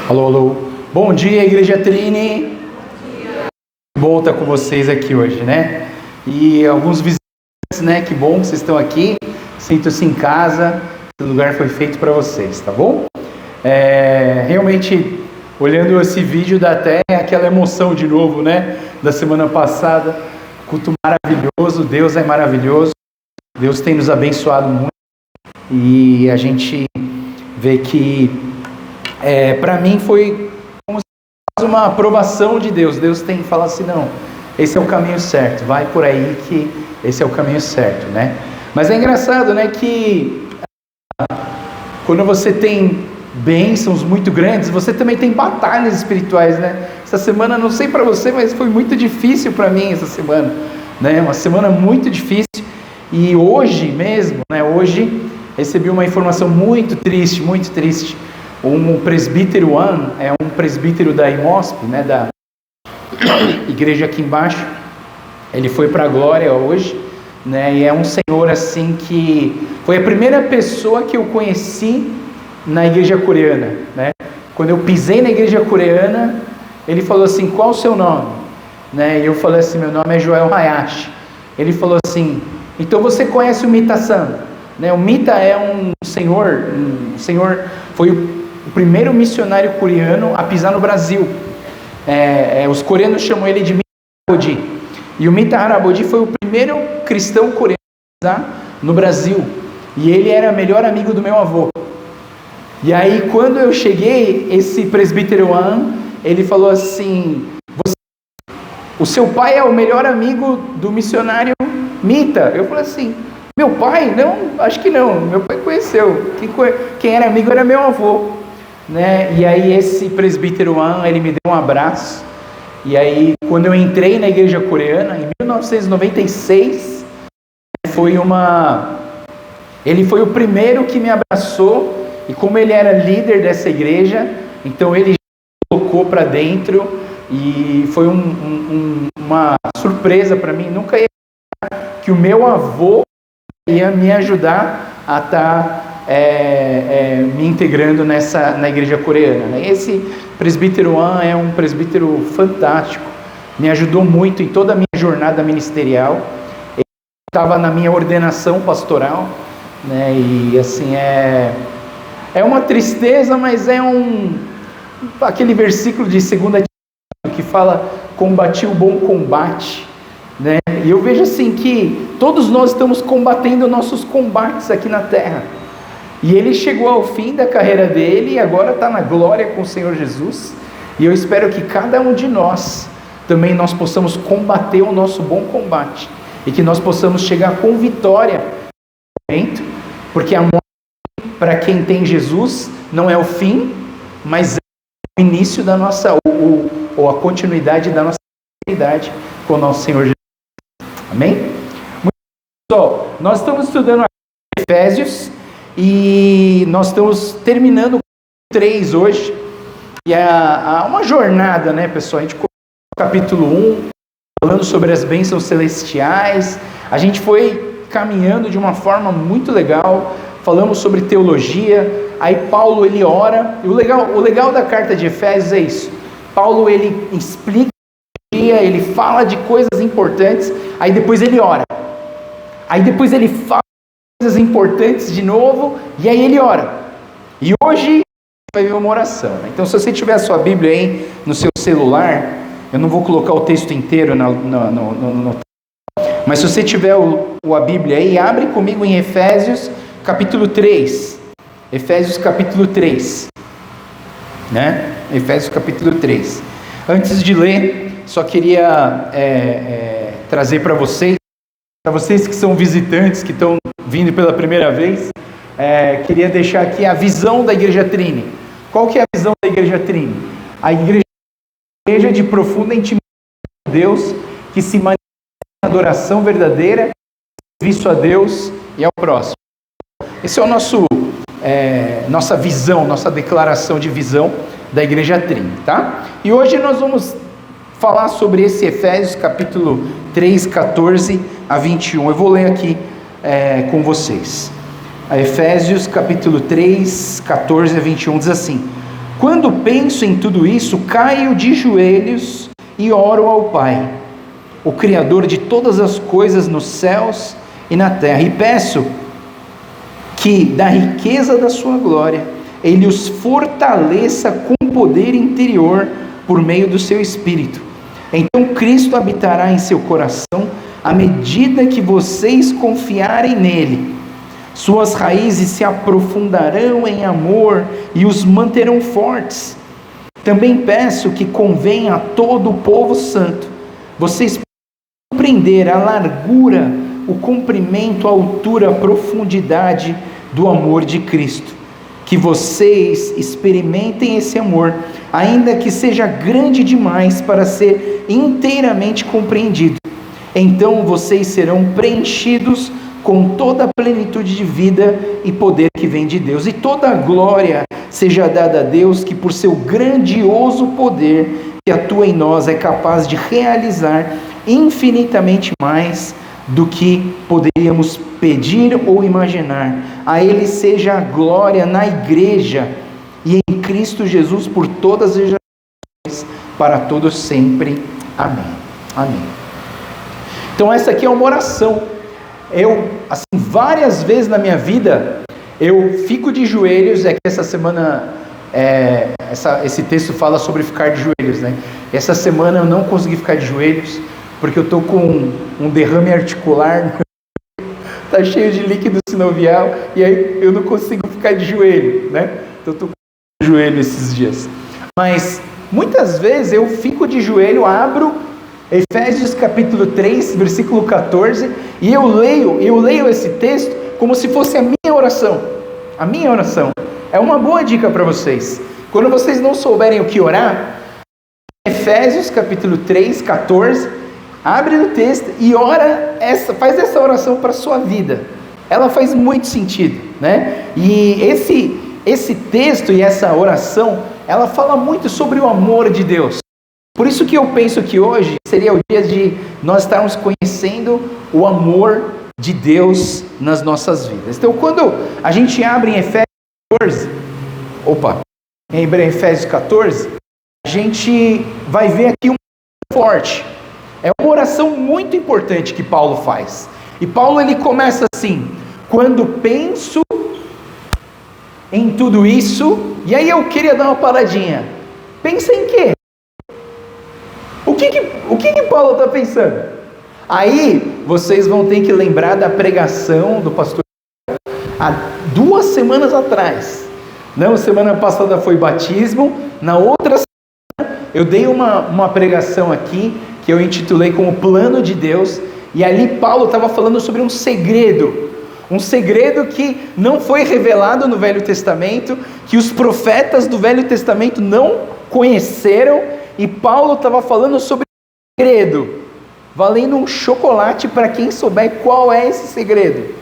Alô, alô. Bom dia, Igreja Trini. Bom estar com vocês aqui hoje, né? E alguns visitantes, né? Que bom que vocês estão aqui. Sintam-se em casa. O lugar foi feito para vocês, tá bom? Realmente, olhando esse vídeo, dá até aquela emoção de novo, né? Da semana passada. Culto maravilhoso. Deus é maravilhoso. Deus tem nos abençoado muito. E a gente vê que para mim foi como se fosse uma aprovação de Deus. Deus tem que falar assim, não, esse é o caminho certo, vai por aí que esse é o caminho certo, né? Mas é engraçado, né, que quando você tem bênçãos muito grandes, você também tem batalhas espirituais, né? Essa semana, não sei para você, mas foi muito difícil para mim essa semana, né? Uma semana muito difícil. E hoje mesmo, né, hoje recebi uma informação muito triste, muito triste. Um presbítero é um presbítero da IMOSP, né, da igreja aqui embaixo. Ele foi para a glória hoje, né, e é um senhor assim que foi a primeira pessoa que eu conheci na igreja coreana, né? Quando eu pisei na igreja coreana, ele falou assim, qual o seu nome? Né, e eu falei assim, meu nome é Joel Hayashi. Ele falou assim, então você conhece o Mita-san? Né, o Mita é um senhor foi o primeiro missionário coreano a pisar no Brasil. Os coreanos chamam ele de Mita Harabodi. E o Mita Harabodi foi o primeiro cristão coreano a pisar no Brasil. E ele era melhor amigo do meu avô. E aí, quando eu cheguei, esse presbítero ele falou assim, o seu pai é o melhor amigo do missionário Mita. Eu falei assim, meu pai? Não, acho que não. Meu pai conheceu. Quem era amigo era meu avô. Né? E aí esse presbítero ele me deu um abraço. E aí, quando eu entrei na igreja coreana, em 1996, ele foi o primeiro que me abraçou. E como ele era líder dessa igreja, então ele me colocou para dentro. E foi uma surpresa para mim. Nunca ia imaginar que o meu avô ia me ajudar a estar me integrando na igreja coreana, né? Esse presbítero é um presbítero fantástico, me ajudou muito em toda a minha jornada ministerial. Ele estava na minha ordenação pastoral, né? E assim é uma tristeza, mas aquele versículo de 2 Timóteo que fala, combati o bom combate, né? E eu vejo assim que todos nós estamos combatendo nossos combates aqui na terra. E ele chegou ao fim da carreira dele e agora está na glória com o Senhor Jesus. E eu espero que cada um de nós também nós possamos combater o nosso bom combate e que nós possamos chegar com vitória no momento, porque a morte para quem tem Jesus não é o fim, mas é o início da nossa ou a continuidade da nossa eternidade com o nosso Senhor Jesus. Amém? Muito bem, pessoal, nós estamos estudando Efésios e nós estamos terminando o 3 hoje. E há uma jornada, né, pessoal? A gente começou no capítulo 1, falando sobre as bênçãos celestiais. A gente foi caminhando de uma forma muito legal. Falamos sobre teologia. Aí Paulo, ele ora. E o legal da carta de Efésios é isso. Paulo, ele explica ele fala de coisas importantes, aí depois ele ora, aí depois ele fala de coisas importantes de novo, e aí ele ora. E hoje vai ver uma oração, né? Então, se você tiver a sua Bíblia aí no seu celular, eu não vou colocar o texto inteiro mas se você tiver a Bíblia aí, abre comigo em Efésios capítulo 3. Efésios capítulo 3, né? Efésios capítulo 3. Antes de ler, só queria trazer para vocês que são visitantes, que estão vindo pela primeira vez, queria deixar aqui a visão da Igreja Trini. Qual que é a visão da Igreja Trini? A igreja de profunda intimidade com Deus, que se manifesta na adoração verdadeira, serviço a Deus e ao próximo. Esse é o nossa visão, nossa declaração de visão da Igreja Trini, tá? E hoje nós vamos falar sobre esse Efésios capítulo 3, 14 a 21. Eu vou ler aqui com vocês. Efésios capítulo 3, 14 a 21 diz assim: Quando penso em tudo isso, caio de joelhos e oro ao Pai, o Criador de todas as coisas nos céus e na terra, e peço que, da riqueza da sua glória, Ele os fortaleça com poder interior por meio do seu Espírito. Então Cristo habitará em seu coração à medida que vocês confiarem nele. Suas raízes se aprofundarão em amor e os manterão fortes. Também peço que convenha a todo o povo santo vocês compreender a largura, o comprimento, a altura, a profundidade do amor de Cristo. Que vocês experimentem esse amor, ainda que seja grande demais para ser inteiramente compreendido. Então vocês serão preenchidos com toda a plenitude de vida e poder que vem de Deus. E toda a glória seja dada a Deus, que por seu grandioso poder que atua em nós é capaz de realizar infinitamente mais do que poderíamos pedir ou imaginar. A Ele seja a glória na igreja e em Cristo Jesus por todas as gerações, para todos sempre. Amém. Amém. Então essa aqui é uma oração. Eu, assim, várias vezes na minha vida, eu fico de joelhos. É que essa semana, esse texto fala sobre ficar de joelhos, né? Essa semana eu não consegui ficar de joelhos, porque eu estou com um derrame articular, está cheio de líquido sinovial, e aí eu não consigo ficar de joelho, né? Então eu estou com de joelho esses dias. Mas muitas vezes eu fico de joelho, abro Efésios capítulo 3, versículo 14, e eu leio esse texto como se fosse a minha oração. A minha oração. É uma boa dica para vocês. Quando vocês não souberem o que orar, Efésios capítulo 3, 14, abre no texto e faz essa oração para a sua vida. Ela faz muito sentido, né? E esse texto e essa oração, ela fala muito sobre o amor de Deus. Por isso que eu penso que hoje seria o dia de nós estarmos conhecendo o amor de Deus nas nossas vidas. Então, quando a gente abre em Efésios 14, a gente vai ver aqui forte. É uma oração muito importante que Paulo faz. E Paulo ele começa assim: quando penso em tudo isso. E aí eu queria dar uma paradinha. Pensa em quê? O que Paulo está pensando? Aí vocês vão ter que lembrar da pregação do pastor há 2 semanas atrás. Não, semana passada foi batismo. Na outra semana eu dei uma pregação aqui que eu intitulei como Plano de Deus. E ali Paulo estava falando sobre um segredo que não foi revelado no Velho Testamento, que os profetas do Velho Testamento não conheceram. E Paulo estava falando sobre o segredo, valendo um chocolate para quem souber qual é esse segredo.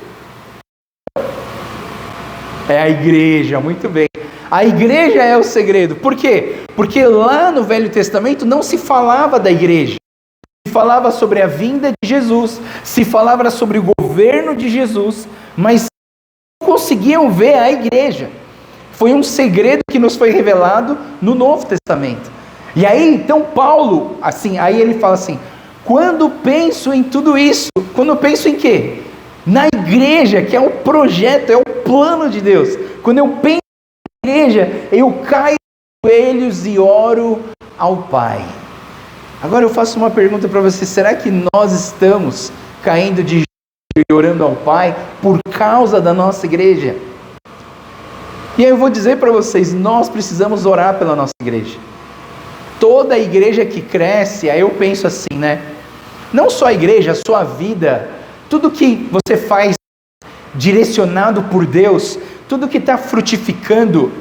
É a igreja, muito bem. A igreja é o segredo. Por quê? Porque lá no Velho Testamento não se falava da igreja. Se falava sobre a vinda de Jesus, se falava sobre o governo de Jesus, mas não conseguiam ver a igreja. Foi um segredo que nos foi revelado no Novo Testamento. E aí, então Paulo, assim, aí ele fala assim: quando penso em tudo isso, quando eu penso em quê? Na igreja, que é o projeto, é o plano de Deus. Quando eu penso na igreja, eu caio de joelhos e oro ao Pai. Agora eu faço uma pergunta para você: será que nós estamos caindo de joelhos e orando ao Pai por causa da nossa igreja? E aí eu vou dizer para vocês, nós precisamos orar pela nossa igreja. Toda igreja que cresce, aí eu penso assim, né? Não só a igreja, a sua vida, tudo que você faz direcionado por Deus, tudo que está frutificando,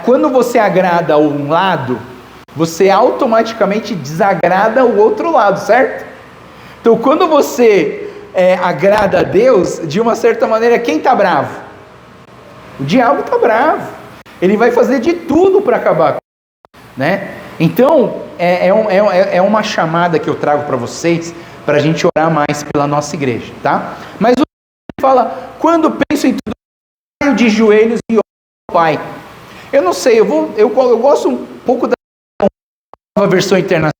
quando você agrada um lado, você automaticamente desagrada o outro lado, certo? Então quando você agrada a Deus, de uma certa maneira, quem está bravo? O diabo está bravo. Ele vai fazer de tudo para acabar com isso, né? Então, é uma chamada que eu trago para vocês, para a gente orar mais pela nossa igreja, tá? Mas o fala, quando penso em tudo, caio de joelhos e oro ao Pai. Eu não sei, eu gosto um pouco da nova versão internacional.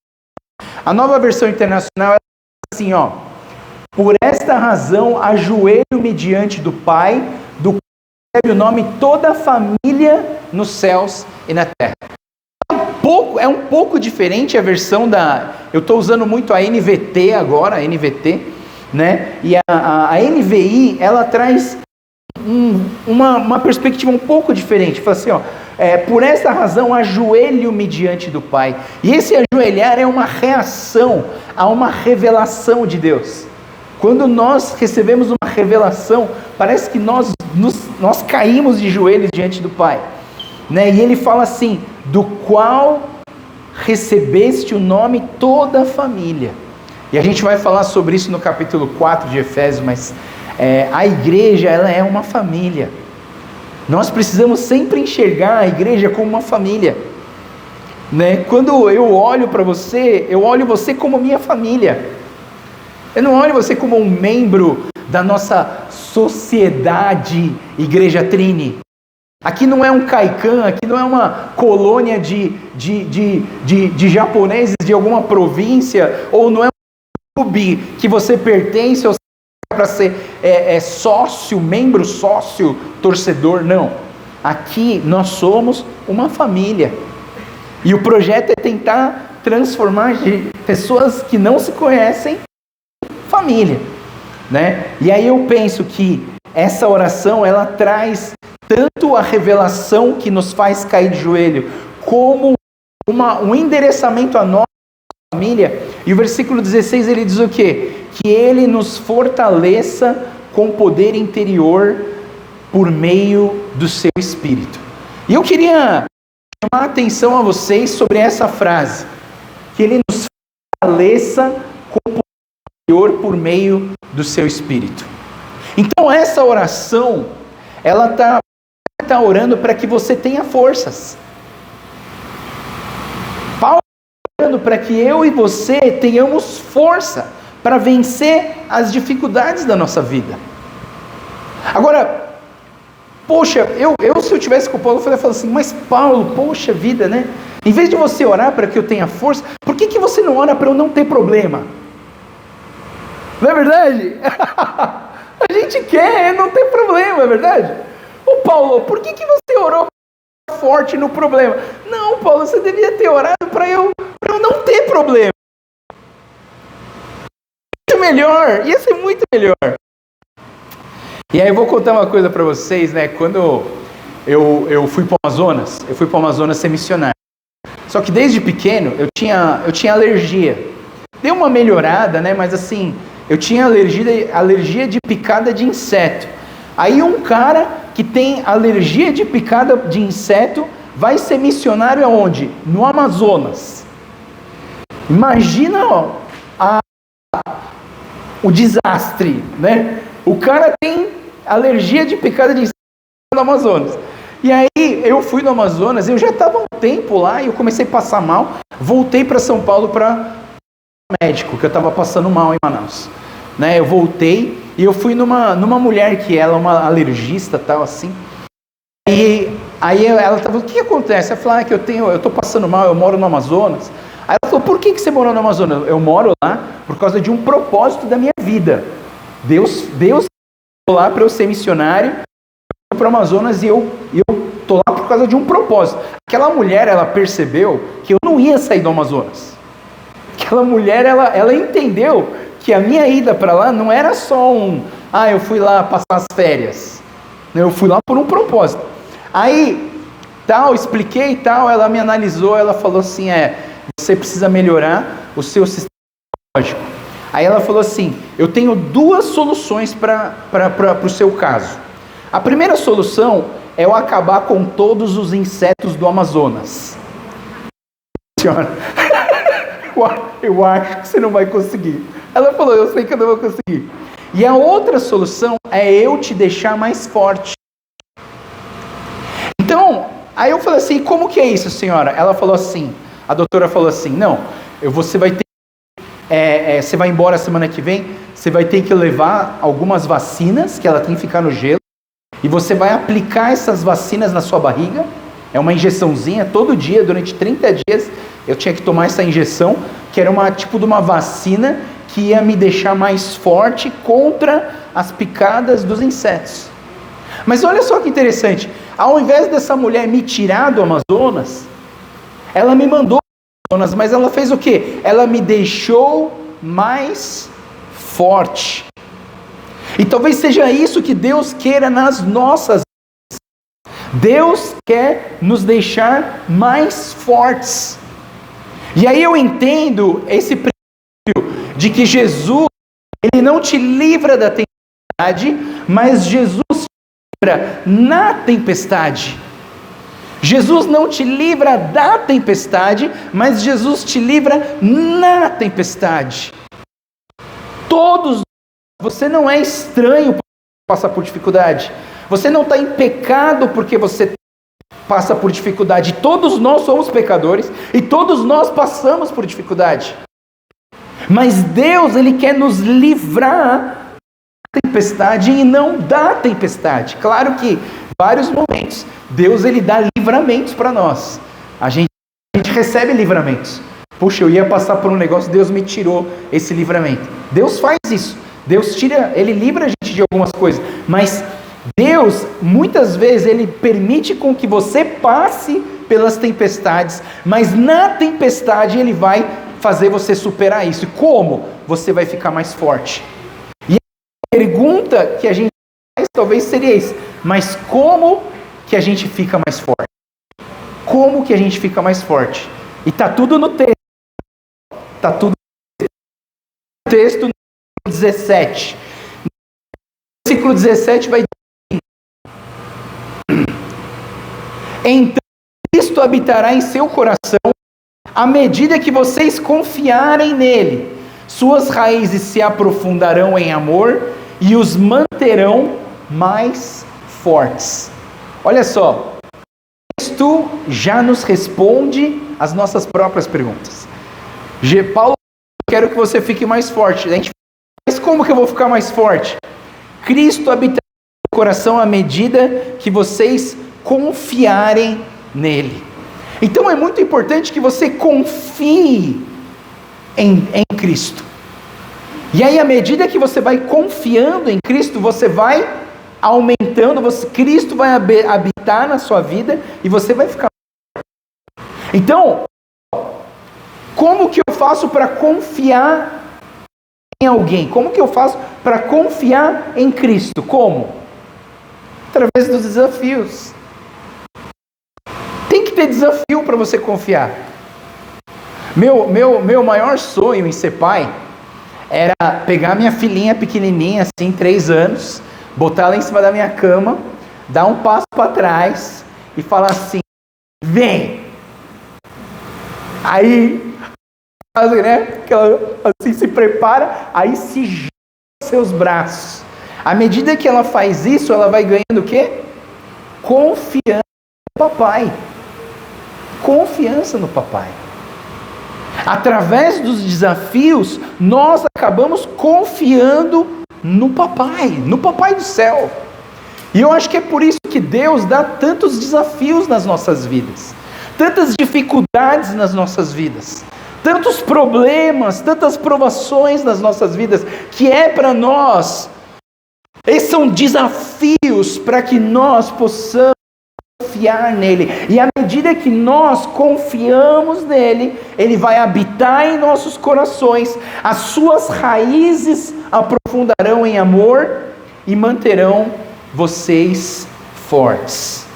A nova versão internacional é assim, ó. Por esta razão, ajoelho-me diante do Pai, do qual recebe o nome toda a família nos céus e na terra. É um pouco diferente a versão da... Eu estou usando muito a NVT agora, a NVT, né? E a NVI, ela traz uma perspectiva um pouco diferente. Fala assim, ó, por esta razão ajoelho-me diante do Pai. E esse ajoelhar é uma reação a uma revelação de Deus. Quando nós recebemos uma revelação, parece que nós caímos de joelhos diante do Pai, né? E ele fala assim, do qual recebeste o nome toda a família. E a gente vai falar sobre isso no capítulo 4 de Efésios, mas a igreja, ela é uma família. Nós precisamos sempre enxergar a igreja como uma família, né? Quando eu olho para você, eu olho você como minha família. Eu não olho você como um membro da nossa sociedade Igreja Trini. Aqui não é um Kaikan, aqui não é uma colônia de japoneses de alguma província, ou não é um clube que você pertence ou para ser sócio, membro sócio, torcedor, não. Aqui nós somos uma família. E o projeto é tentar transformar pessoas que não se conhecem família, né? E aí eu penso que essa oração, ela traz tanto a revelação que nos faz cair de joelho, como um endereçamento à nossa família. E o versículo 16, ele diz o quê? Que ele nos fortaleça com poder interior por meio do seu Espírito. E eu queria chamar a atenção a vocês sobre essa frase, que ele nos fortaleça com poder por meio do seu Espírito. Então essa oração, ela está orando para que você tenha forças. Paulo está orando para que eu e você tenhamos força para vencer as dificuldades da nossa vida. Agora, poxa, eu se eu tivesse com o Paulo, eu falei assim, mas Paulo, poxa vida, né? Em vez de você orar para que eu tenha força, por que você não ora para eu não ter problema? Não é verdade? A gente quer não ter problema, é verdade? Ô Paulo, por que você orou forte no problema? Não, Paulo, você devia ter orado para eu não ter problema. Muito melhor, ia ser muito melhor. E aí eu vou contar uma coisa para vocês, né? Quando eu fui para o Amazonas ser missionário. Só que desde pequeno eu tinha alergia. Deu uma melhorada, né? Mas assim, eu tinha alergia de picada de inseto. Aí um cara que tem alergia de picada de inseto vai ser missionário aonde? No Amazonas. Imagina, ó, o desastre, né? O cara tem alergia de picada de inseto no Amazonas. E aí eu fui no Amazonas, eu já estava um tempo lá e eu comecei a passar mal. Voltei para São Paulo para médico, que eu estava passando mal em Manaus. Né, eu voltei e eu fui numa mulher que ela é uma alergista, tal assim. E aí ela estava, o que acontece? Ela falou, que eu estou passando mal, eu moro no Amazonas. Aí ela falou, por que você morou no Amazonas? Eu moro lá por causa de um propósito da minha vida. Deus lá para eu ser missionário para o Amazonas e eu tô lá por causa de um propósito. Aquela mulher, ela percebeu que eu não ia sair do Amazonas. Aquela mulher, ela entendeu que a minha ida para lá não era só eu fui lá passar as férias. Eu fui lá por um propósito. Aí, expliquei e tal, ela me analisou, ela falou assim, você precisa melhorar o seu sistema imunológico. Aí ela falou assim, eu tenho duas soluções para o seu caso. A primeira solução é eu acabar com todos os insetos do Amazonas. Senhora, eu acho que você não vai conseguir. Ela falou, eu sei que eu não vou conseguir. E a outra solução é eu te deixar mais forte. Então, aí eu falei assim, como que é isso, senhora? Ela falou assim, a doutora falou assim, não, você vai ter, você vai embora semana que vem, você vai ter que levar algumas vacinas, que ela tem que ficar no gelo, e você vai aplicar essas vacinas na sua barriga, É uma injeçãozinha, todo dia, durante 30 dias, eu tinha que tomar essa injeção, que era tipo de uma vacina que ia me deixar mais forte contra as picadas dos insetos. Mas olha só que interessante, ao invés dessa mulher me tirar do Amazonas, ela me mandou para o Amazonas, mas ela fez o quê? Ela me deixou mais forte. E talvez seja isso que Deus queira nas nossas vidas. Deus quer nos deixar mais fortes. E aí eu entendo esse princípio de que Jesus, Ele não te livra da tempestade, mas Jesus te livra na tempestade. Jesus não te livra da tempestade, mas Jesus te livra na tempestade. Todos, você não é estranho por passar por dificuldade. Você não está em pecado porque você passa por dificuldade. Todos nós somos pecadores e todos nós passamos por dificuldade. Mas Deus, Ele quer nos livrar da tempestade e não da tempestade. Claro que vários momentos Deus, Ele dá livramentos para nós. A gente recebe livramentos. Puxa, eu ia passar por um negócio, Deus me tirou esse livramento. Deus faz isso. Deus tira, Ele livra a gente de algumas coisas. Mas Deus, muitas vezes, Ele permite com que você passe pelas tempestades. Mas na tempestade Ele vai fazer você superar isso. E como? Você vai ficar mais forte. E a pergunta que a gente faz talvez seria isso. Mas como que a gente fica mais forte? Como que a gente fica mais forte? E está tudo no texto. Está tudo no texto no 17. No versículo 17 vai dizer assim: então Cristo habitará em seu coração à medida que vocês confiarem nele. Suas raízes se aprofundarão em amor e os manterão mais fortes. Olha só, Cristo já nos responde as nossas próprias perguntas. Paulo, eu quero que você fique mais forte. Mas como que eu vou ficar mais forte? Cristo habita no coração à medida que vocês confiarem nele. Então é muito importante que você confie em Cristo. E aí, à medida que você vai confiando em Cristo, você vai aumentando, Cristo vai habitar na sua vida e você vai ficar. Então, como que eu faço para confiar em alguém? Como que eu faço para confiar em Cristo? Como? Através dos desafios. Tem que ter desafio para você confiar. Meu maior sonho em ser pai era pegar minha filhinha pequenininha, assim, 3 anos, botar ela em cima da minha cama, dar um passo para trás e falar assim: vem! Aí, né, ela assim se prepara, aí se joga nos seus braços. À medida que ela faz isso, ela vai ganhando o quê? Confiança no papai. Confiança no papai. Através dos desafios, nós acabamos confiando no papai do céu. E eu acho que é por isso que Deus dá tantos desafios nas nossas vidas, tantas dificuldades nas nossas vidas, tantos problemas, tantas provações nas nossas vidas, que é para nós, esses são desafios para que nós possamos confiar nele. E à medida que nós confiamos nele, ele vai habitar em nossos corações, as suas raízes aprofundarão em amor e manterão vocês fortes.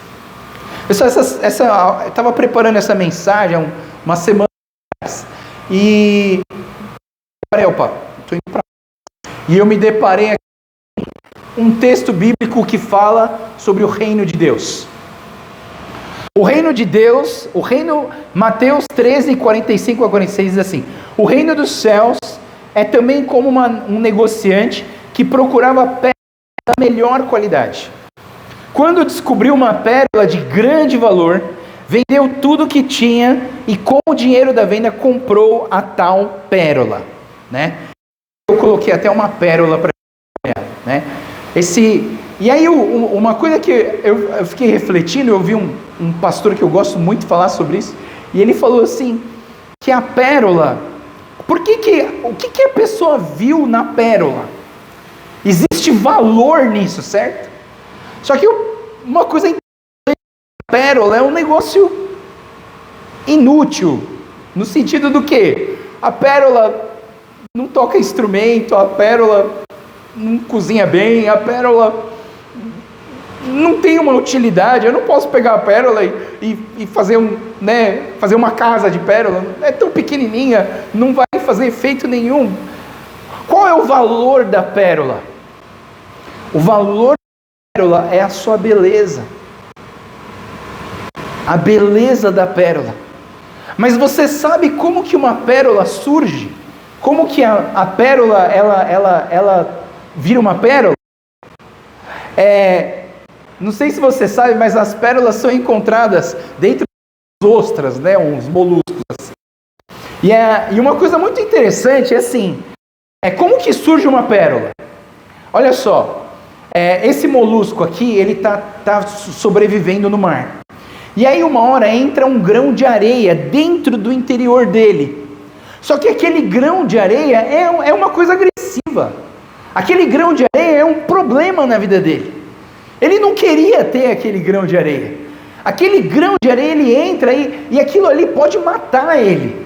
Pessoal, eu estava preparando essa mensagem há uma semana atrás e eu me deparei aqui com um texto bíblico que fala sobre o reino de Deus. O reino de Deus, Mateus 13, 45 a 46 diz assim: o reino dos céus é também como um negociante que procurava pérolas da melhor qualidade. Quando descobriu uma pérola de grande valor, vendeu tudo que tinha e com o dinheiro da venda comprou a tal pérola, né? Eu coloquei até uma pérola para olhar, né? E aí uma coisa que eu fiquei refletindo, eu ouvi um pastor que eu gosto muito falar sobre isso, e ele falou assim, que a pérola, o que a pessoa viu na pérola? Existe valor nisso, certo? Só que uma coisa interessante, a pérola é um negócio inútil, no sentido do que? A pérola não toca instrumento, a pérola não cozinha bem, a pérola não tem uma utilidade. Eu não posso pegar a pérola e fazer fazer uma casa de pérola, é tão pequenininha, não vai fazer efeito nenhum. Qual é o valor da pérola? O valor da pérola é a sua beleza, a beleza da pérola. Mas você sabe como que uma pérola surge? Como que a pérola ela vira uma pérola? Não sei se você sabe, mas as pérolas são encontradas dentro das ostras, uns moluscos assim. E uma coisa muito interessante é assim, como que surge uma pérola? Olha só, esse molusco aqui, ele tá sobrevivendo no mar. E aí uma hora entra um grão de areia dentro do interior dele. Só que aquele grão de areia é uma coisa agressiva. Aquele grão de areia é um problema na vida dele. Ele não queria ter aquele grão de areia. Aquele grão de areia, ele entra e aquilo ali pode matar ele.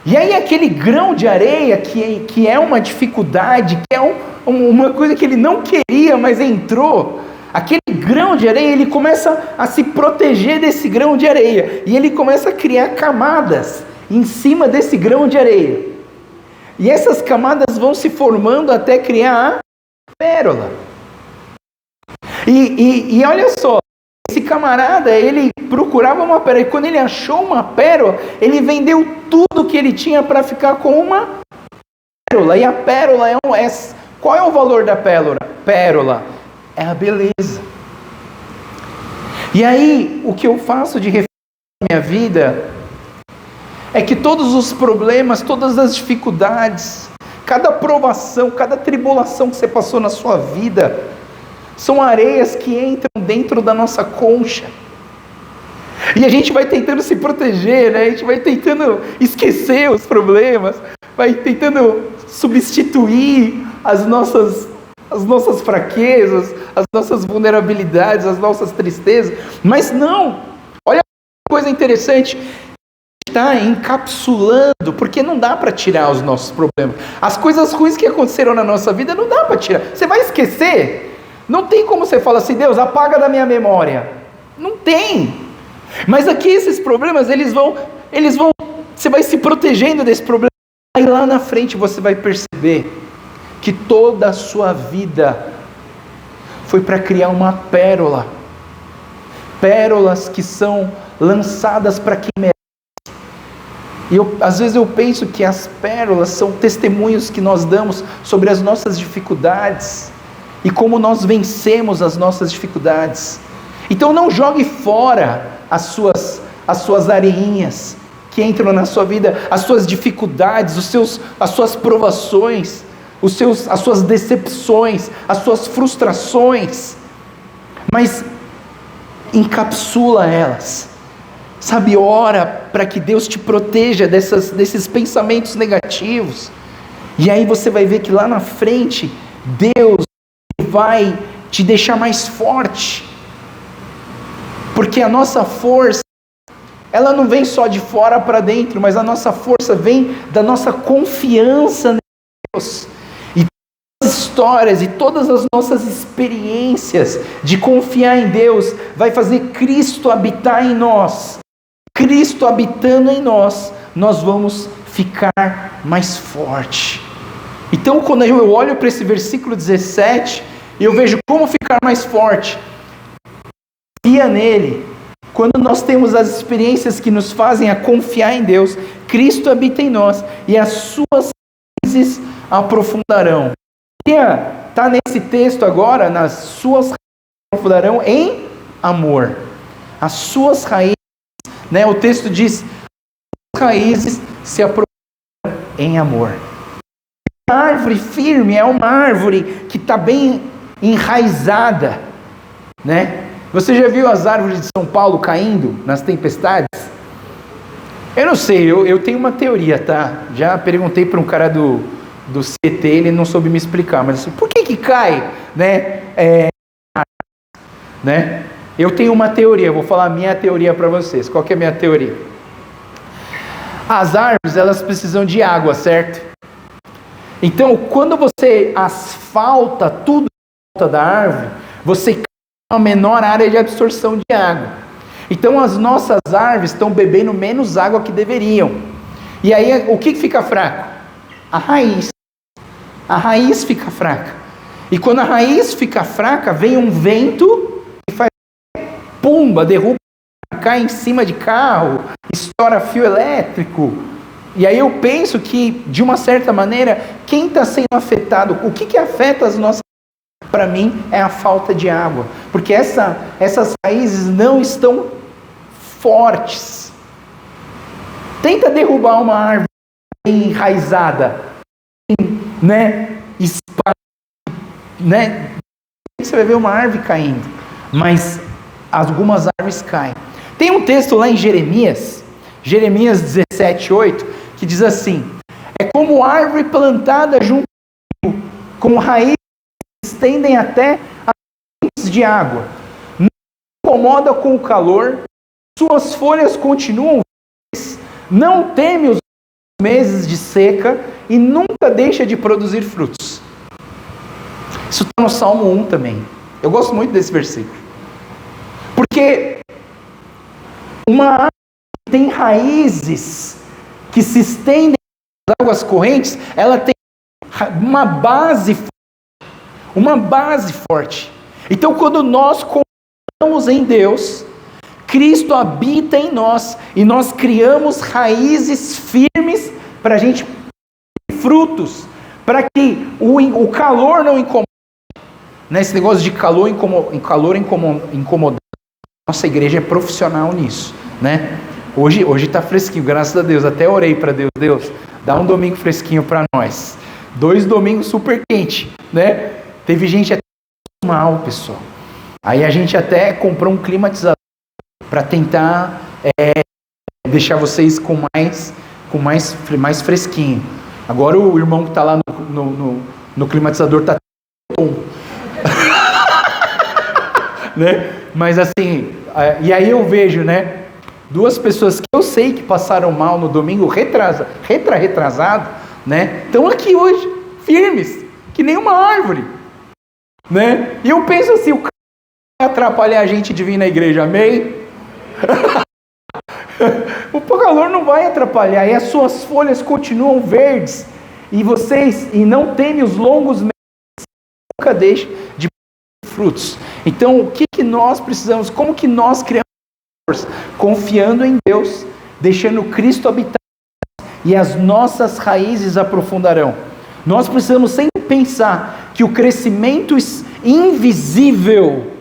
E aí aquele grão de areia, que é uma dificuldade, que é uma coisa que ele não queria, mas entrou, aquele grão de areia, ele começa a se proteger desse grão de areia. E ele começa a criar camadas em cima desse grão de areia. E essas camadas vão se formando até criar a pérola. E olha só, esse camarada, ele procurava uma pérola, e quando ele achou uma pérola, ele vendeu tudo que ele tinha para ficar com uma pérola. E a pérola qual é o valor da pérola? Pérola é a beleza. E aí, o que eu faço de reflexão na minha vida é que todos os problemas, todas as dificuldades, cada provação, cada tribulação que você passou na sua vida, são areias que entram dentro da nossa concha. E a gente vai tentando se proteger, A gente vai tentando esquecer os problemas, vai tentando substituir as nossas fraquezas, as nossas vulnerabilidades, as nossas tristezas. Mas não! Olha que coisa interessante. Está encapsulando, porque não dá para tirar os nossos problemas. As coisas ruins que aconteceram na nossa vida não dá para tirar. Você vai esquecer? Não tem como você falar assim, Deus, apaga da minha memória. Não tem. Mas aqui esses problemas, eles vão, você vai se protegendo desse problema. Aí lá na frente você vai perceber que toda a sua vida foi para criar uma pérola. Pérolas que são lançadas para quem merece. E às vezes eu penso que as pérolas são testemunhos que nós damos sobre as nossas dificuldades e como nós vencemos as nossas dificuldades. Então não jogue fora as suas areinhas que entram na sua vida, as suas dificuldades, as suas provações, as suas decepções, as suas frustrações, mas encapsula elas. Sabe, ora para que Deus te proteja desses pensamentos negativos. E aí você vai ver que lá na frente, Deus vai te deixar mais forte. Porque a nossa força, ela não vem só de fora para dentro, mas a nossa força vem da nossa confiança em Deus. E todas as histórias e todas as nossas experiências de confiar em Deus vai fazer Cristo habitar em nós. Cristo habitando em nós, nós vamos ficar mais forte. Então, quando eu olho para esse versículo 17, eu vejo como ficar mais forte. Confia nele. Quando nós temos as experiências que nos fazem a confiar em Deus, Cristo habita em nós e as suas raízes aprofundarão. Está nesse texto agora, nas suas raízes aprofundarão em amor. As suas raízes, o texto diz, as raízes se aprofundarão em amor. A árvore firme é uma árvore que está bem enraizada, né? Você já viu as árvores de São Paulo caindo nas tempestades? Eu não sei, eu tenho uma teoria, tá? Já perguntei para um cara do CT, ele não soube me explicar, mas assim, por que cai, né? Né? Eu tenho uma teoria, vou falar a minha teoria para vocês. Qual que é a minha teoria? As árvores, elas precisam de água, certo? Então, quando você asfalta tudo em volta da árvore, você cria uma menor área de absorção de água. Então, as nossas árvores estão bebendo menos água que deveriam. E aí, o que fica fraco? A raiz. A raiz fica fraca. E quando a raiz fica fraca, vem um vento e faz pumba, derruba, cai em cima de carro, estoura fio elétrico. E aí eu penso que, de uma certa maneira, quem está sendo afetado, o que afeta as nossas, para mim, é a falta de água. Porque essas raízes não estão fortes. Tenta derrubar uma árvore enraizada, né? Né? Você vai ver uma árvore caindo, mas algumas árvores caem. Tem um texto lá em Jeremias 17:8, que diz assim: é como árvore plantada junto com raízes que se estendem até as fontes de água. Não se incomoda com o calor, suas folhas continuam verdes, não teme os meses de seca e nunca deixa de produzir frutos. Isso está no Salmo 1 também. Eu gosto muito desse versículo. Porque uma árvore que tem raízes que se estendem nas águas correntes, ela tem uma base forte. Então, quando nós confiamos em Deus, Cristo habita em nós e nós criamos raízes firmes para a gente ter frutos, para que o calor não incomode. Nesse negócio de calor incomodar, nossa igreja é profissional nisso, né? Hoje está fresquinho, graças a Deus. Até orei para Deus, dá um domingo fresquinho para nós. 2 domingos super quente, né? Teve gente até mal, pessoal. Aí a gente até comprou um climatizador para tentar deixar vocês com mais fresquinho. Agora o irmão que está lá no climatizador está bom. Né? Mas assim, e aí eu vejo, né, 2 pessoas que eu sei que passaram mal no domingo retrasado, né, estão aqui hoje, firmes, que nem uma árvore, né? E eu penso assim, o cara vai atrapalhar a gente de vir na igreja, amém? O calor não vai atrapalhar, e as suas folhas continuam verdes, e não temem os longos meses, nunca deixe de frutos. Então, o que nós precisamos? Como que nós criamos força? Confiando em Deus, deixando Cristo habitar, e as nossas raízes aprofundarão. Nós precisamos sempre pensar que o crescimento invisível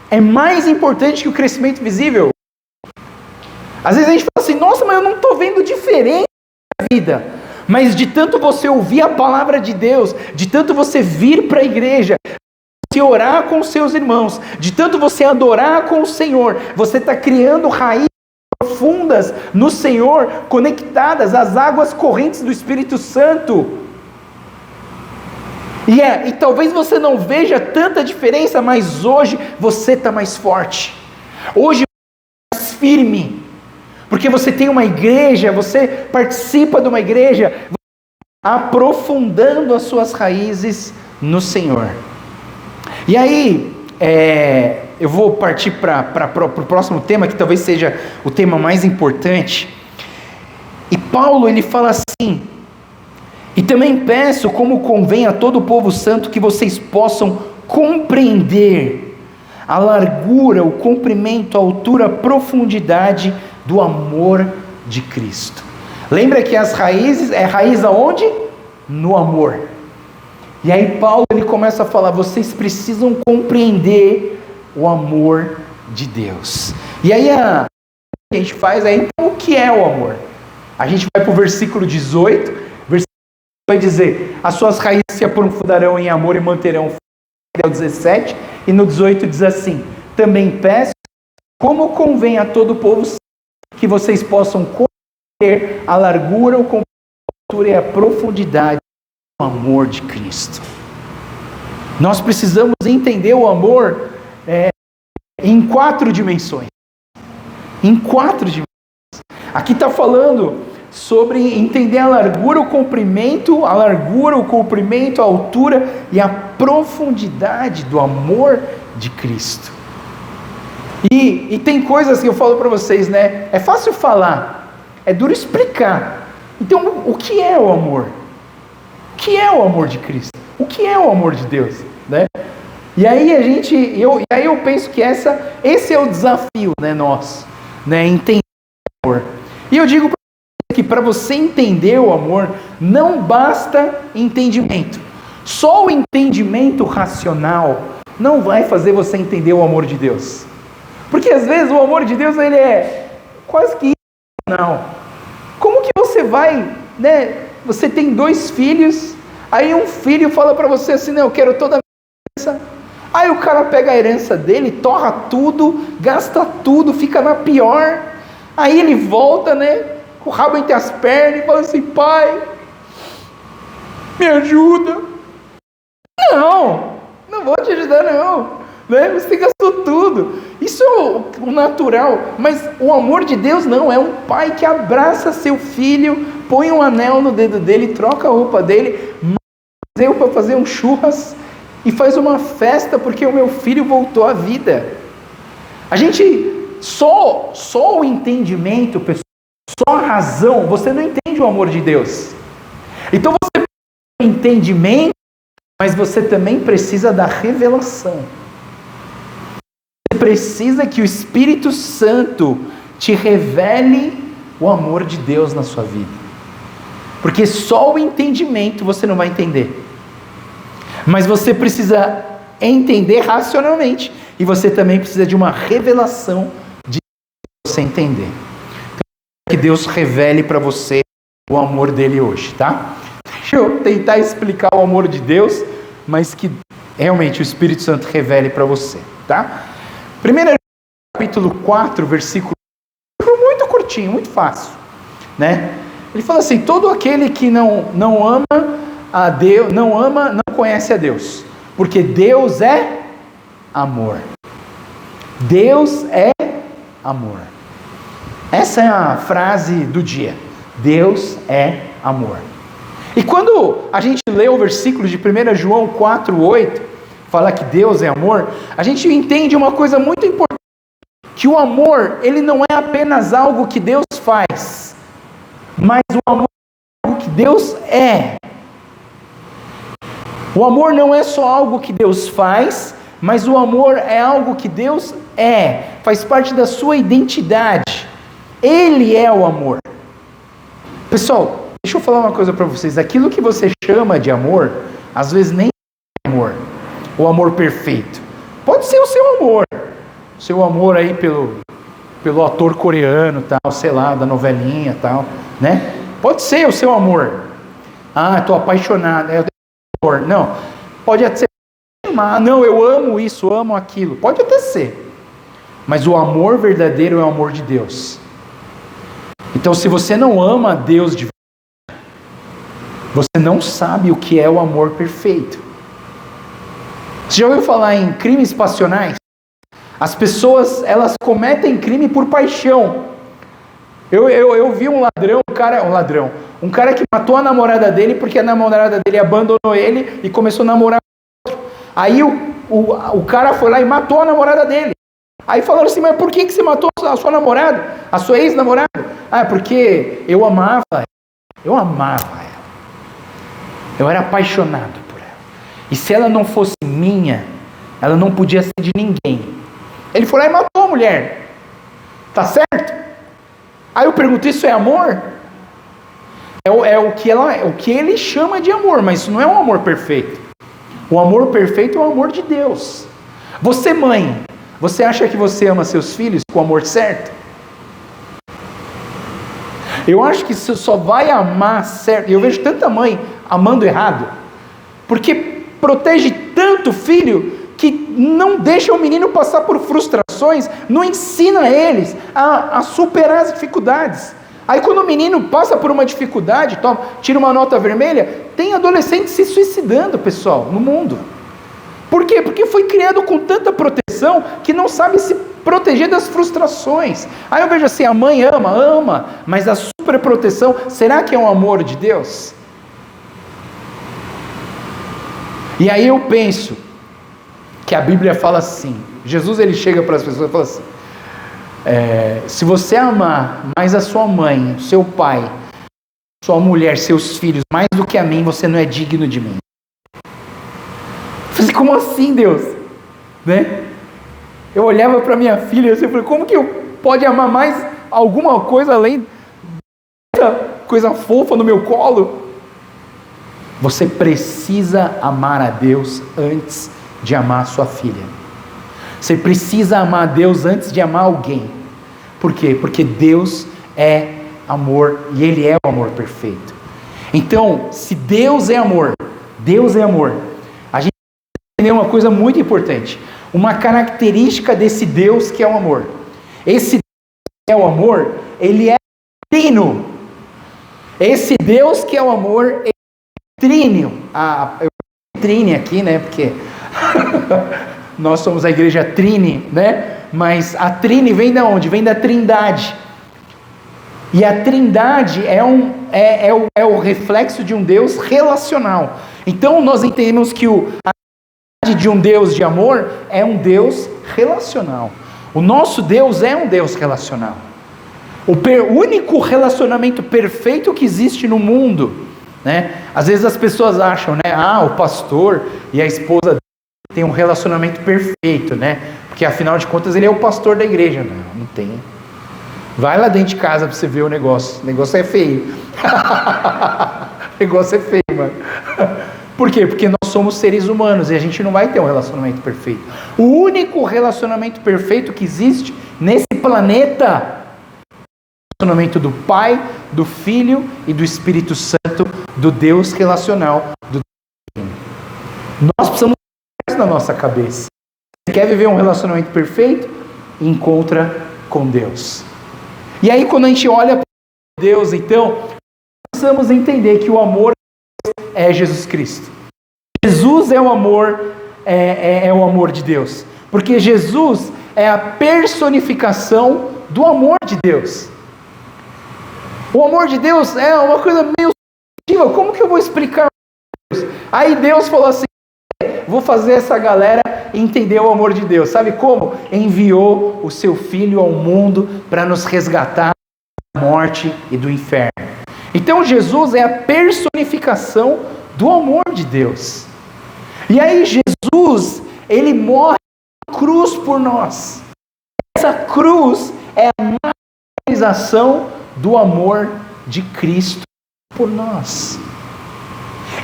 é mais importante que o crescimento visível. Às vezes a gente fala assim, nossa, mas eu não estou vendo diferença na vida. Mas de tanto você ouvir a palavra de Deus, de tanto você vir para a igreja, de orar com os seus irmãos, de tanto você adorar com o Senhor, você está criando raízes profundas no Senhor, conectadas às águas correntes do Espírito Santo. E talvez você não veja tanta diferença, mas hoje você está mais forte. Hoje você está mais firme. Porque você tem uma igreja, você participa de uma igreja, aprofundando as suas raízes no Senhor. E aí, eu vou partir para o próximo tema, que talvez seja o tema mais importante. E Paulo, ele fala assim: e também peço, como convém a todo o povo santo, que vocês possam compreender a largura, o comprimento, a altura, a profundidade do amor de Cristo. Lembra que as raízes, raiz aonde? No amor. E aí Paulo, ele começa a falar, vocês precisam compreender o amor de Deus. E aí a gente faz, então o que é o amor? A gente vai para o versículo 18, vai dizer, as suas raízes se aprofundarão em amor e manterão ao 17, e no 18 diz assim: também peço, como convém a todo o povo, que vocês possam compreender a largura, a altura e a profundidade do amor de Cristo. Nós precisamos entender o amor em 4 dimensões. Em 4 dimensões. Aqui está falando sobre entender a largura, o comprimento, a altura e a profundidade do amor de Cristo. E tem coisas que eu falo para vocês, né? É fácil falar, é duro explicar. Então, o que é o amor? O que é o amor de Cristo? O que é o amor de Deus, né? E aí eu penso que esse é o desafio, né, nosso, né, entender o amor. E eu digo que para você entender o amor, não basta entendimento. Só o entendimento racional não vai fazer você entender o amor de Deus. Porque às vezes o amor de Deus, ele é quase que irracional. Como que você vai, né? Você tem 2 filhos, aí um filho fala para você assim: não, eu quero toda a minha herança. Aí o cara pega a herança dele, torra tudo, gasta tudo, fica na pior. Aí ele volta, né, com o rabo entre as pernas e fala assim: pai, me ajuda. Não vou te ajudar não, né? Você gastou tudo. Isso é o natural, mas o amor de Deus não, é um pai que abraça seu filho, põe um anel no dedo dele, troca a roupa dele, eu para fazer um churras e faz uma festa porque o meu filho voltou à vida. A gente, só o entendimento, pessoal, só a razão, você não entende o amor de Deus. Então você precisa do entendimento, mas você também precisa da revelação. Você precisa que o Espírito Santo te revele o amor de Deus na sua vida. Porque só o entendimento você não vai entender. Mas você precisa entender racionalmente. E você também precisa de uma revelação de você entender. Então, que Deus revele para você o amor dele hoje, tá? Deixa eu tentar explicar o amor de Deus, mas que realmente o Espírito Santo revele para você, tá? 1 capítulo 4, versículo muito curtinho, muito fácil, né? Ele fala assim: todo aquele que não ama a Deus, não conhece a Deus, porque Deus é amor. Deus é amor. Essa é a frase do dia. Deus é amor. E quando a gente lê o versículo de 1 João 4:8, fala que Deus é amor, a gente entende uma coisa muito importante, que o amor, ele não é apenas algo que Deus faz, mas o amor é algo que Deus é. O amor não é só algo que Deus faz, mas o amor é algo que Deus é, faz parte da sua identidade. Ele é o amor. Pessoal, deixa eu falar uma coisa para vocês. Aquilo que você chama de amor, às vezes nem é amor. O amor perfeito. Pode ser o seu amor aí pelo ator coreano, tal, sei lá, da novelinha, tal, né? Pode ser o seu amor. Ah, estou apaixonado. Amor. Não, pode até ser. Não, eu amo isso, amo aquilo. Pode até ser. Mas o amor verdadeiro é o amor de Deus. Então, se você não ama Deus de verdade, você não sabe o que é o amor perfeito. Você já ouviu falar em crimes passionais? As pessoas, elas cometem crime por paixão. Eu vi um cara que matou a namorada dele porque a namorada dele abandonou ele e começou a namorar com outro. Aí o cara foi lá e matou a namorada dele. Aí falaram assim: mas por que você matou a sua namorada? A sua ex-namorada? Ah, porque eu amava ela. Eu era apaixonado por ela. E se ela não fosse minha, ela não podia ser de ninguém. Ele foi lá e matou a mulher. Tá certo? Aí eu pergunto: isso é amor? É o que ele chama de amor, mas isso não é um amor perfeito. O amor perfeito é o amor de Deus. Você, mãe, você acha que você ama seus filhos com o amor certo? Eu acho que você só vai amar certo. Eu vejo tanta mãe amando errado, porque protege tanto filho que não deixa o menino passar por frustrações, não ensina eles a superar as dificuldades. Aí quando o menino passa por uma dificuldade, tira uma nota vermelha, tem adolescente se suicidando, pessoal, no mundo. Por quê? Porque foi criado com tanta proteção que não sabe se proteger das frustrações. Aí eu vejo assim, a mãe ama, mas a superproteção, será que é um amor de Deus? E aí eu penso que a Bíblia fala assim, Jesus ele chega para as pessoas e fala assim, se você amar mais a sua mãe, seu pai, sua mulher, seus filhos, mais do que a mim, você não é digno de mim. Eu falei, como assim, Deus? Né? Eu olhava para minha filha e falei, como que eu pode amar mais alguma coisa além dessa coisa fofa no meu colo? Você precisa amar a Deus antes de amar a sua filha. Você precisa amar a Deus antes de amar alguém. Por quê? Porque Deus é amor e Ele é o amor perfeito. Então, se Deus é amor, a gente tem que entender uma coisa muito importante. Uma característica desse Deus que é o amor. Esse Deus que é o amor, Ele é trino. Esse Deus que é o amor, Ele é trínio. Eu trine aqui, né? Porque nós somos a igreja Trine, né? Mas a Trine vem de onde? Vem da Trindade. E a Trindade é o reflexo de um Deus relacional. Então nós entendemos que a de um Deus de amor é um Deus relacional. O nosso Deus é um Deus relacional. O único relacionamento perfeito que existe no mundo, né? Às vezes as pessoas acham, né? O pastor e a esposa tem um relacionamento perfeito, né? Porque afinal de contas ele é o pastor da igreja. Não tem. Vai lá dentro de casa para você ver o negócio. O negócio é feio. O negócio é feio, mano. Por quê? Porque nós somos seres humanos e a gente não vai ter um relacionamento perfeito. O único relacionamento perfeito que existe nesse planeta é o relacionamento do Pai, do Filho e do Espírito Santo, do Deus relacional. Nós precisamos ter isso na nossa cabeça. Você quer viver um relacionamento perfeito? Encontra com Deus. E aí quando a gente olha para Deus, então, precisamos entender que o amor é Jesus Cristo. Jesus é o amor, é o amor de Deus. Porque Jesus é a personificação do amor de Deus. O amor de Deus é uma coisa meio subjetiva. Como que eu vou explicar Deus? Aí Deus falou assim, vou fazer essa galera entender o amor de Deus. Sabe como? Enviou o seu Filho ao mundo para nos resgatar da morte e do inferno. Então Jesus é a personificação do amor de Deus. E aí Jesus, ele morre na cruz por nós. Essa cruz é a materialização do amor de Cristo por nós.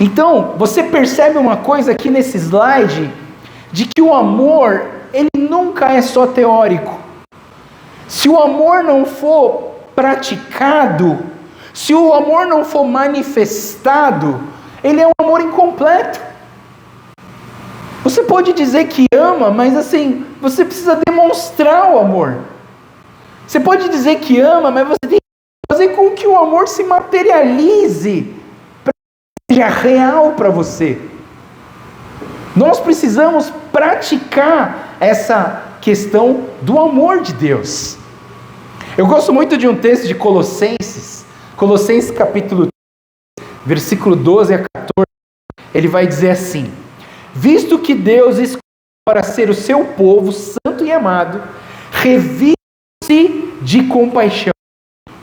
Então, você percebe uma coisa aqui nesse slide, de que o amor, ele nunca é só teórico. Se o amor não for praticado, se o amor não for manifestado, ele é um amor incompleto. Você pode dizer que ama, mas assim, você precisa demonstrar o amor. Você pode dizer que ama, mas você tem que fazer com que o amor se materialize, para que seja real para você. Nós precisamos praticar essa questão do amor de Deus. Eu gosto muito de um texto de Colossenses capítulo 3, versículo 12 a 14, ele vai dizer assim: visto que Deus escolheu para ser o seu povo santo e amado, reviste-se de compaixão,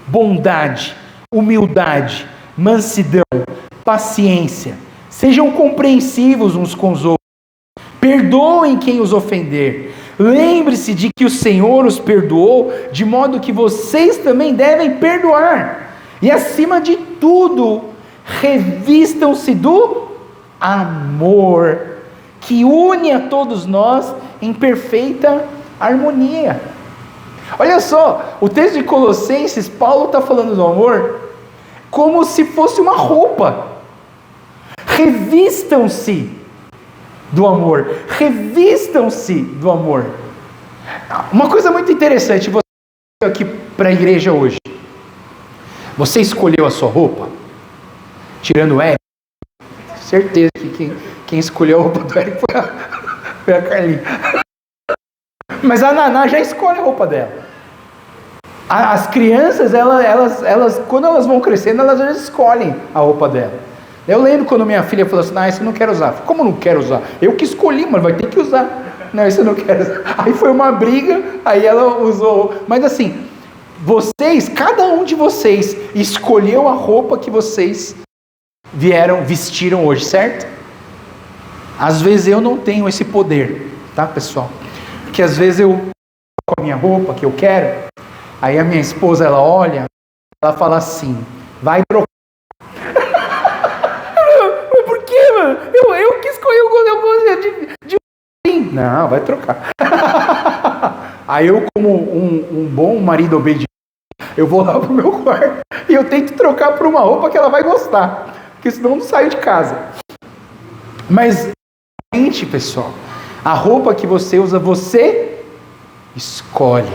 bondade, humildade, mansidão, paciência, sejam compreensivos uns com os outros, perdoem quem os ofender, lembre-se de que o Senhor os perdoou, de modo que vocês também devem perdoar, e acima de tudo, revistam-se do amor, que une a todos nós em perfeita harmonia. Olha só, o texto de Colossenses, Paulo está falando do amor como se fosse uma roupa. Revistam-se do amor. Revistam-se do amor. Uma coisa muito interessante, você aqui para a igreja hoje. Você escolheu a sua roupa? Tirando o Eric? Certeza que quem escolheu a roupa do Eric foi a Carlinha. Mas a Naná já escolhe a roupa dela. As crianças, elas, quando elas vão crescendo, elas já escolhem a roupa dela. Eu lembro quando minha filha falou assim, isso eu não quero usar. Como não quero usar? Eu que escolhi, mas vai ter que usar. Não, isso eu não quero usar. Aí foi uma briga, aí ela usou. Mas assim, vocês, cada um de vocês, escolheu a roupa que vocês vestiram hoje, certo? Às vezes eu não tenho esse poder, tá, pessoal? Porque às vezes eu com a minha roupa que eu quero, aí a minha esposa, ela olha, ela fala assim, vai trocar. Mas por quê, mano? Eu que escolhi o gosto de não, vai trocar. Aí eu, como um bom marido obediente, eu vou lá pro meu quarto e eu tento trocar por uma roupa que ela vai gostar, porque senão eu não saio de casa. Mas, realmente, pessoal, a roupa que você usa, você escolhe.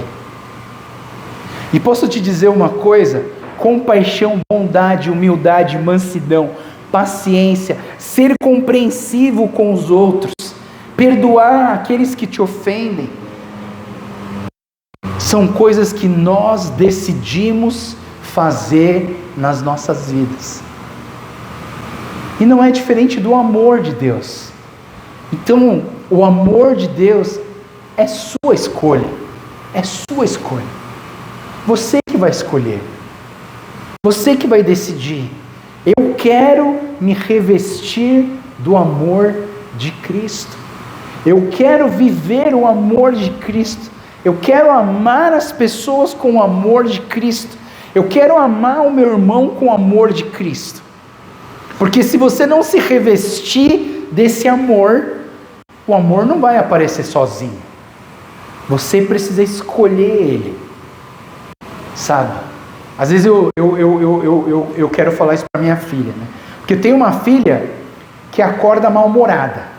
E posso te dizer uma coisa? Compaixão, bondade, humildade, mansidão, paciência, ser compreensivo com os outros, perdoar aqueles que te ofendem, são coisas que nós decidimos fazer nas nossas vidas. E não é diferente do amor de Deus. Então, o amor de Deus é sua escolha. É sua escolha. Você que vai escolher. Você que vai decidir. Eu quero me revestir do amor de Cristo. Eu quero viver o amor de Cristo. Eu quero amar as pessoas com o amor de Cristo. Eu quero amar o meu irmão com o amor de Cristo. Porque se você não se revestir desse amor, o amor não vai aparecer sozinho. Você precisa escolher ele. Sabe? Às vezes eu quero falar isso para minha filha, né? Porque eu tenho uma filha que acorda mal-humorada.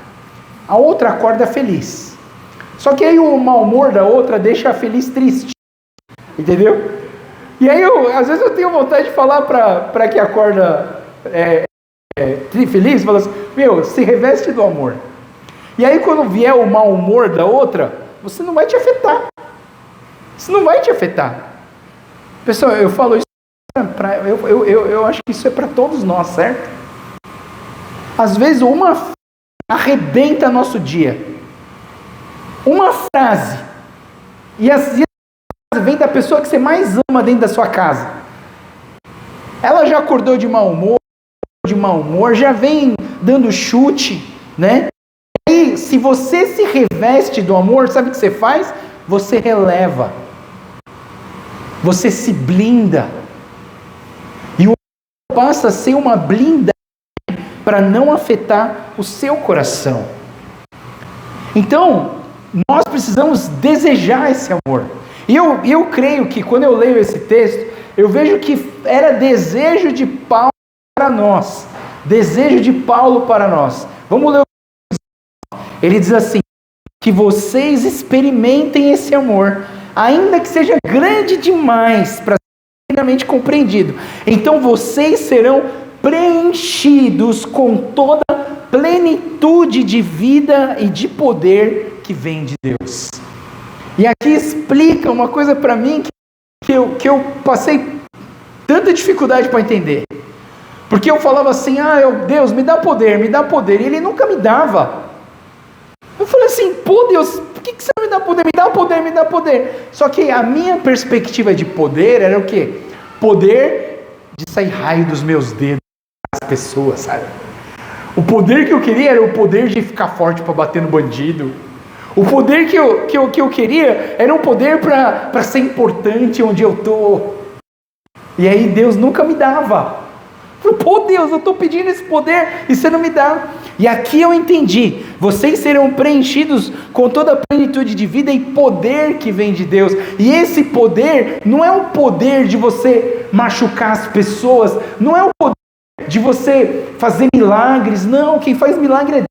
A outra acorda feliz. Só que aí o mau humor da outra deixa a feliz triste. Entendeu? E aí às vezes eu tenho vontade de falar para que acorda feliz, fala assim, se reveste do amor. E aí quando vier o mau humor da outra, você não vai te afetar. Isso não vai te afetar. Pessoal, eu falo isso eu acho que isso é para todos nós, certo? Às vezes uma arrebenta nosso dia. Uma frase. E a frase vem da pessoa que você mais ama dentro da sua casa. Ela já acordou de mau humor, já vem dando chute, né? E se você se reveste do amor, sabe o que você faz? Você releva. Você se blinda. E o amor passa a ser uma blindagem para não afetar o seu coração. Então, nós precisamos desejar esse amor. E eu creio que quando eu leio esse texto, eu vejo que era desejo de Paulo para nós. Desejo de Paulo para nós. Vamos ler o que ele diz assim, que vocês experimentem esse amor, ainda que seja grande demais para ser plenamente compreendido. Então vocês serão preenchidos com toda a plenitude de vida e de poder que vem de Deus. E aqui explica uma coisa para mim que eu passei tanta dificuldade para entender. Porque eu falava assim, Deus, me dá poder, e Ele nunca me dava. Eu falei assim, Deus, por que você não me dá poder? Me dá poder. Só que a minha perspectiva de poder era o quê? Poder de sair raio dos meus dedos das pessoas, sabe? O poder que eu queria era o poder de ficar forte para bater no bandido. O poder que eu queria era um poder para ser importante onde eu estou. E aí Deus nunca me dava. Eu falei, Deus, eu estou pedindo esse poder e você não me dá. E aqui eu entendi. Vocês serão preenchidos com toda a plenitude de vida e poder que vem de Deus. E esse poder não é o poder de você machucar as pessoas. Não é o poder de você fazer milagres. Não, quem faz milagre é Deus.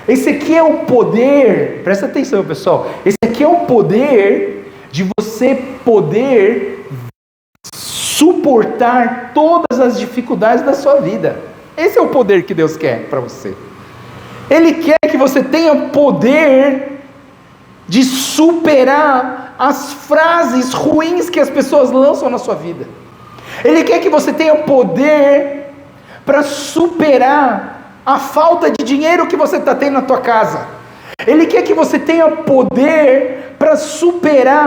Esse aqui é o poder, presta atenção pessoal, esse aqui é o poder de você poder suportar todas as dificuldades da sua vida. Esse é o poder que Deus quer para você. Ele quer que você tenha poder de superar as frases ruins que as pessoas lançam na sua vida. Ele quer que você tenha poder para superar a falta de dinheiro que você está tendo na tua casa. Ele quer que você tenha poder para superar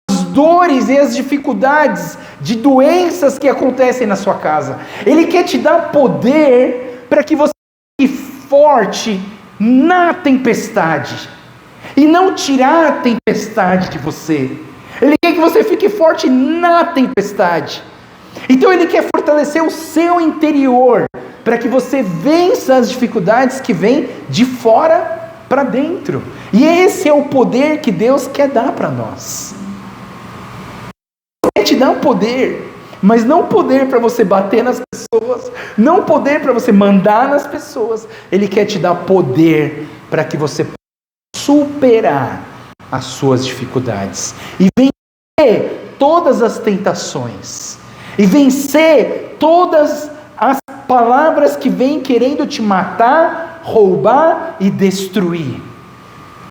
as dores e as dificuldades de doenças que acontecem na sua casa. Ele quer te dar poder para que você fique forte na tempestade e não tirar a tempestade de você. Ele quer que você fique forte na tempestade. Então ele quer fortalecer o seu interior para que você vença as dificuldades que vêm de fora para dentro. E esse é o poder que Deus quer dar para nós. Ele quer te dar um poder, mas não poder para você bater nas pessoas, não poder para você mandar nas pessoas. Ele quer te dar poder para que você possa superar as suas dificuldades e vencer todas as tentações. E vencer todas as palavras que vêm querendo te matar, roubar e destruir.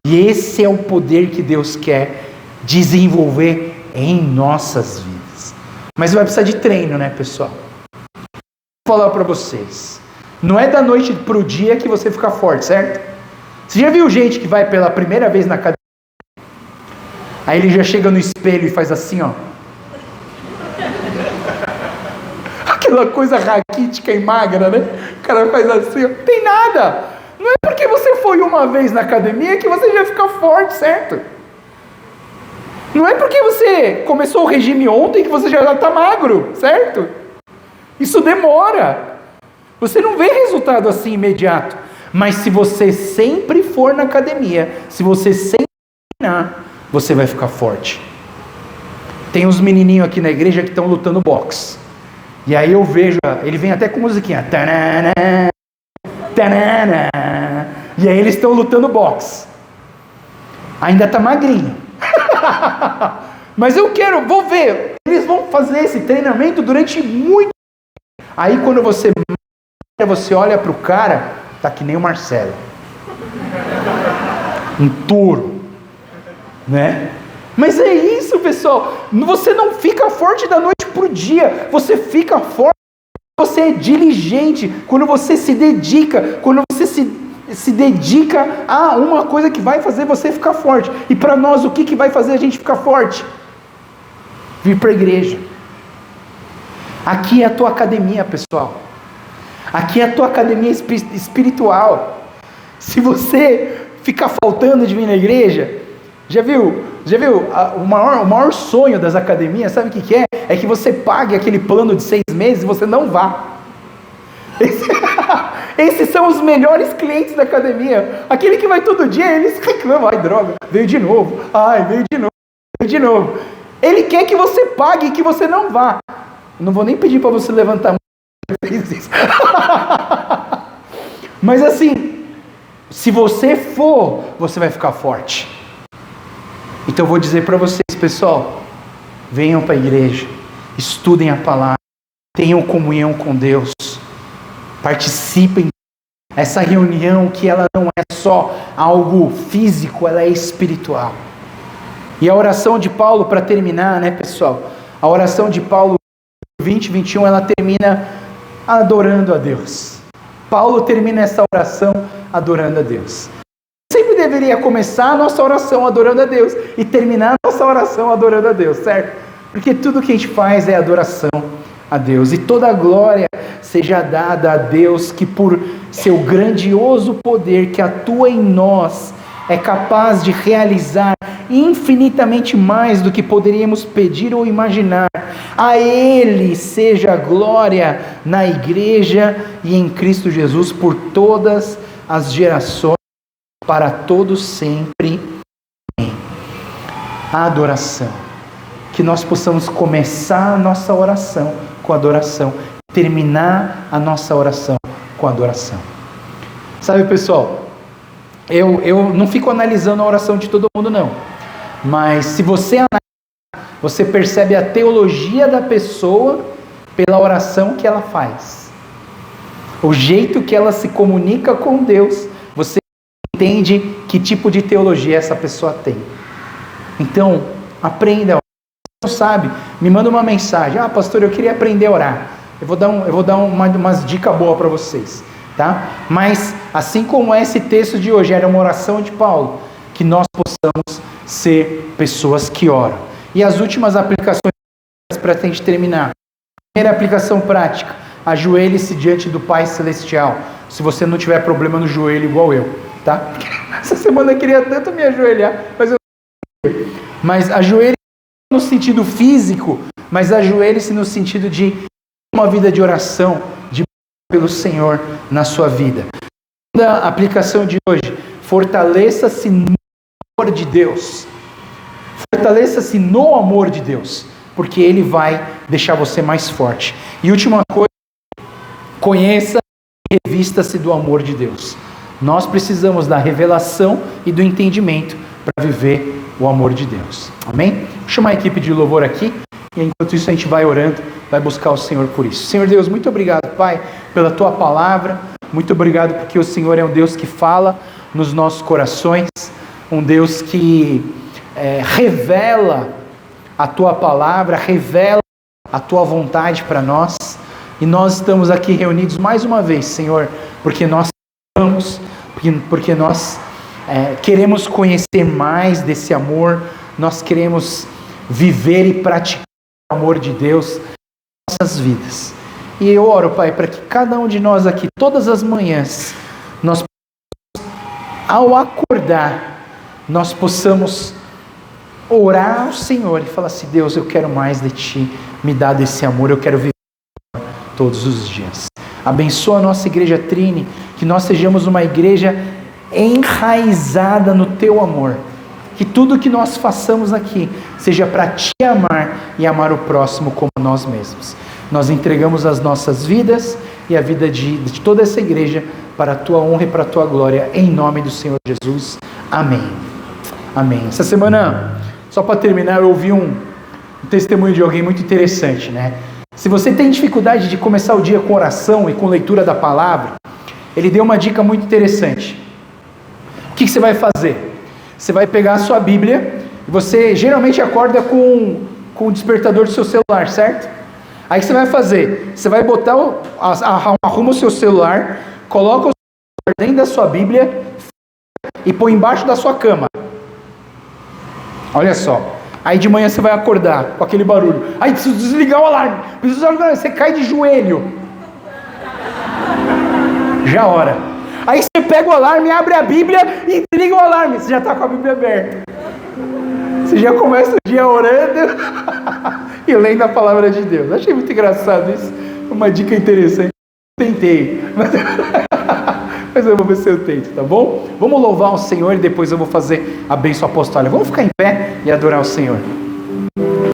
E esse é o poder que Deus quer desenvolver em nossas vidas. Mas vai precisar de treino, né, pessoal? Vou falar para vocês. Não é da noite para o dia que você fica forte, certo? Você já viu gente que vai pela primeira vez na academia? Aí ele já chega no espelho e faz assim, ó. Aquela coisa raquítica e magra, né? O cara faz assim, ó. Tem nada. Não é porque você foi uma vez na academia que você já fica forte, certo? Não é porque você começou o regime ontem que você já está magro, certo? Isso demora. Você não vê resultado assim imediato. Mas se você sempre for na academia, se você sempre treinar, você vai ficar forte. Tem uns menininhos aqui na igreja que estão lutando boxe. E aí eu vejo, ele vem até com musiquinha. Tanana, tanana, e aí eles estão lutando boxe. Ainda está magrinho. Mas eu quero, vou ver. Eles vão fazer esse treinamento durante muito tempo. Aí quando você olha para o cara, tá que nem o Marcelo. Um touro. Né? Mas é isso, pessoal. Você não fica forte da noite para o dia. Você fica forte quando você é diligente, quando você se dedica, quando você se dedica a uma coisa que vai fazer você ficar forte. E para nós, o que vai fazer a gente ficar forte? Vir para a igreja. Aqui é a tua academia, pessoal. Aqui é a tua academia espiritual. Se você ficar faltando de vir na igreja, já viu o maior sonho das academias, sabe o que é? É que você pague aquele plano de 6 meses e você não vá. Esses são os melhores clientes da academia. Aquele que vai todo dia, eles reclamam, ai droga, veio de novo, veio de novo. Ele quer que você pague e que você não vá. Não vou nem pedir para você levantar a mão. Mas assim, se você for, você vai ficar forte. Então eu vou dizer para vocês, pessoal, venham para a igreja, estudem a palavra, tenham comunhão com Deus, participem dessa reunião que ela não é só algo físico, ela é espiritual. E a oração de Paulo, para terminar, né, pessoal? A oração de Paulo, 20, 21, ela termina adorando a Deus. Paulo termina essa oração adorando a Deus. Sempre deveria começar a nossa oração adorando a Deus e terminar a nossa oração adorando a Deus, certo? Porque tudo que a gente faz é adoração a Deus. E toda a glória seja dada a Deus, que por seu grandioso poder que atua em nós, é capaz de realizar infinitamente mais do que poderíamos pedir ou imaginar. A Ele seja a glória na igreja e em Cristo Jesus por todas as gerações, para todos sempre. Amém. A adoração. Que nós possamos começar a nossa oração com adoração, terminar a nossa oração com adoração. Sabe, pessoal, eu não fico analisando a oração de todo mundo, não. Mas se você analisar, você percebe a teologia da pessoa pela oração que ela faz. O jeito que ela se comunica com Deus, você entende que tipo de teologia essa pessoa tem. Então, aprenda a orar. Se não sabe, me manda uma mensagem. Pastor, eu queria aprender a orar. Eu vou dar umas dicas boas para vocês. Tá? Mas, assim como esse texto de hoje era uma oração de Paulo, que nós possamos ser pessoas que oram. E as últimas aplicações para a gente terminar. Primeira aplicação prática: ajoelhe-se diante do Pai Celestial. Se você não tiver problema no joelho igual eu, tá? Essa semana eu queria tanto me ajoelhar, mas ajoelhe-se no sentido físico, mas ajoelhe-se no sentido de uma vida de oração, de pelo Senhor na sua vida. Segunda aplicação de hoje: fortaleça-se no amor de Deus. Fortaleça-se no amor de Deus, porque Ele vai deixar você mais forte. E última coisa: conheça e revista-se do amor de Deus. Nós precisamos da revelação e do entendimento para viver o amor de Deus. Amém? Vou chamar a equipe de louvor aqui, e enquanto isso a gente vai orando, vai buscar o Senhor por isso. Senhor Deus, muito obrigado, Pai, pela Tua palavra. Muito obrigado porque o Senhor é um Deus que fala nos nossos corações, um Deus que revela a Tua palavra, revela a Tua vontade para nós. E nós estamos aqui reunidos mais uma vez, Senhor, porque nós amamos, porque nós queremos conhecer mais desse amor, nós queremos viver e praticar o amor de Deus em nossas vidas. E eu oro, Pai, para que cada um de nós aqui, todas as manhãs, nós, ao acordar, nós possamos orar ao Senhor e falar assim: Deus, eu quero mais de Ti, me dá desse amor, eu quero viver todos os dias. Abençoa a nossa igreja Trini, que nós sejamos uma igreja enraizada no Teu amor. Que tudo que nós façamos aqui seja para Te amar e amar o próximo como nós mesmos. Nós entregamos as nossas vidas e a vida de toda essa igreja para a Tua honra e para a Tua glória, em nome do Senhor Jesus. Amém. Amém. Essa semana, só para terminar, eu ouvi um testemunho de alguém muito interessante, né? Se você tem dificuldade de começar o dia com oração e com leitura da palavra, ele deu uma dica muito interessante. O que você vai fazer? Você vai pegar a sua Bíblia, e você geralmente acorda com o despertador do seu celular, certo? Aí o que você vai fazer? Você vai botar, arruma o seu celular, coloca o celular dentro da sua Bíblia e põe embaixo da sua cama. Olha só. Aí de manhã você vai acordar com aquele barulho. Aí preciso desligar o alarme. Você cai de joelho. Já hora. Aí você pega o alarme, abre a Bíblia e liga o alarme. Você já está com a Bíblia aberta. Você já começa o dia orando e lendo a palavra de Deus. Achei muito engraçado isso. Uma dica interessante. Tentei. Mas eu vou ver se eu tento, tá bom? Vamos louvar o Senhor e depois eu vou fazer a bênção apostólica. Vamos ficar em pé e adorar o Senhor.